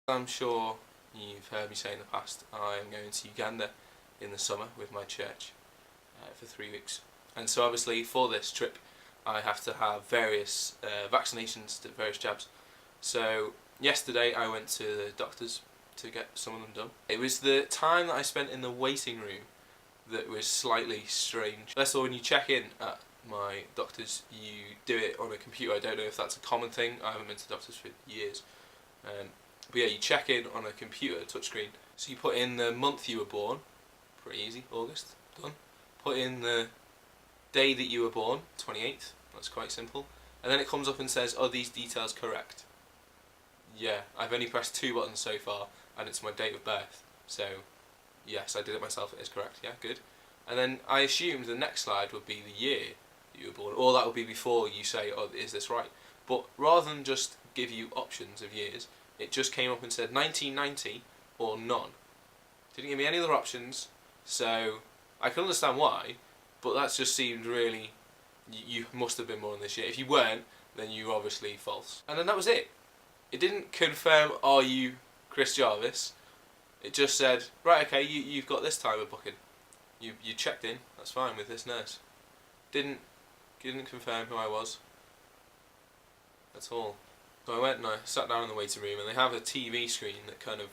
I'm sure you've heard me say in the past, I am going to Uganda in the summer with my church for 3 weeks. And so obviously for this trip I have to have various vaccinations, to various jabs. So yesterday I went to the doctors to get some of them done. It was the time that I spent in the waiting room that was slightly strange. First of all, when you check in at my doctor's, you do it on a computer. I don't know if that's a common thing. I haven't been to doctors for years. But yeah, you check in on a computer touchscreen. So you put in the month you were born, pretty easy, August, done. Put in the day that you were born, 28th, that's quite simple. And then it comes up and says, are these details correct? Yeah, I've only pressed 2 buttons so far, and it's my date of birth. So yes, I did it myself, it is correct, yeah, good. And then I assumed the next slide would be the year that you were born, or that would be before you say, oh, is this right? But rather than just give you options of years, it just came up and said 1990 or none. Didn't give me any other options, so I can understand why, but that just seemed really, you must have been born this year. If you weren't, then you're obviously false. And then that was it. It didn't confirm, are you Chris Jarvis? It just said, right, okay, you've got this time of booking. You checked in, that's fine, with this nurse. Didn't confirm who I was at all. So I went and I sat down in the waiting room, and they have a TV screen that kind of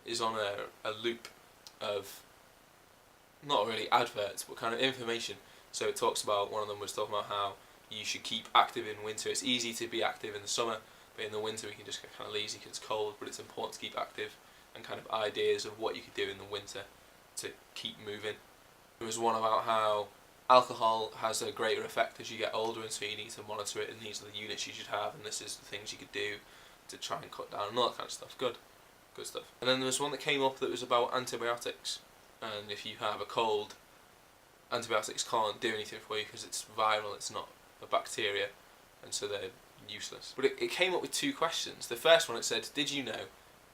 is on a loop of, not really adverts, but kind of information. So it talks about, one of them was talking about how you should keep active in winter. It's easy to be active in the summer, but in the winter we can just get kind of lazy because it's cold, but it's important to keep active, and kind of ideas of what you could do in the winter to keep moving. There was one about how alcohol has a greater effect as you get older, and so you need to monitor it, and these are the units you should have, and this is the things you could do to try and cut down, and all that kind of stuff. Good stuff. And then there was one that came up that was about antibiotics, and if you have a cold, antibiotics can't do anything for you because it's viral, it's not a bacteria, and so they're useless. But it came up with 2 questions. The first one, it said, did you know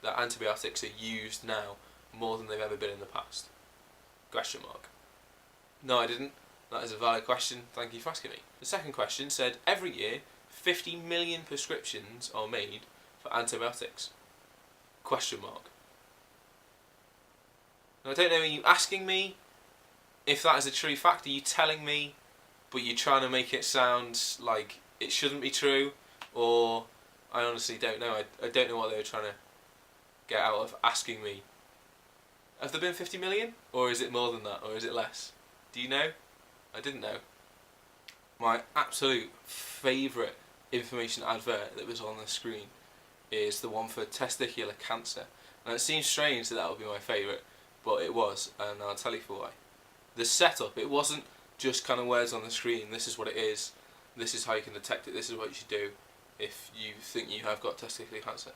that antibiotics are used now more than they've ever been in the past? Question mark. No, I didn't. That is a valid question, thank you for asking me. The second question said, every year 50 million prescriptions are made for antibiotics. Question mark. Now I don't know, are you asking me if that is a true fact? Are you telling me, but you're trying to make it sound like it shouldn't be true? Or, I honestly don't know. I don't know what they were trying to get out of asking me. Have there been 50 million? Or is it more than that? Or is it less? Do you know? I didn't know. My absolute favourite information advert that was on the screen is the one for testicular cancer. Now it seems strange that would be my favourite, but it was, and I'll tell you for why. The setup, it wasn't just kind of words on the screen, this is what it is, this is how you can detect it, this is what you should do if you think you have got testicular cancer.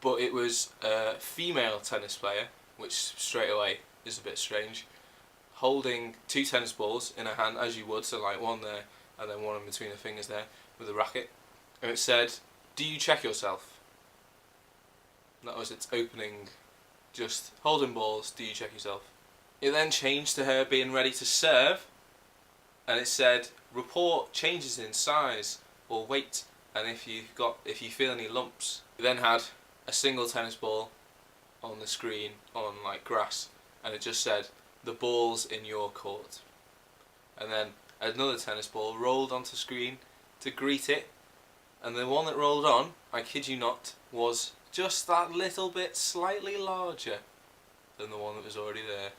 But it was a female tennis player, which straight away is a bit strange, holding 2 tennis balls in her hand as you would, so like one there and then one in between her fingers there with a racket, and it said, do you check yourself? That was its opening, just holding balls, do you check yourself? It then changed to her being ready to serve, and it said, report changes in size or weight, and if you feel any lumps. It then had a single tennis ball on the screen on like grass, and it just said, the ball's in your court. And then another tennis ball rolled onto screen to greet it, and the one that rolled on, I kid you not, was just that little bit slightly larger than the one that was already there.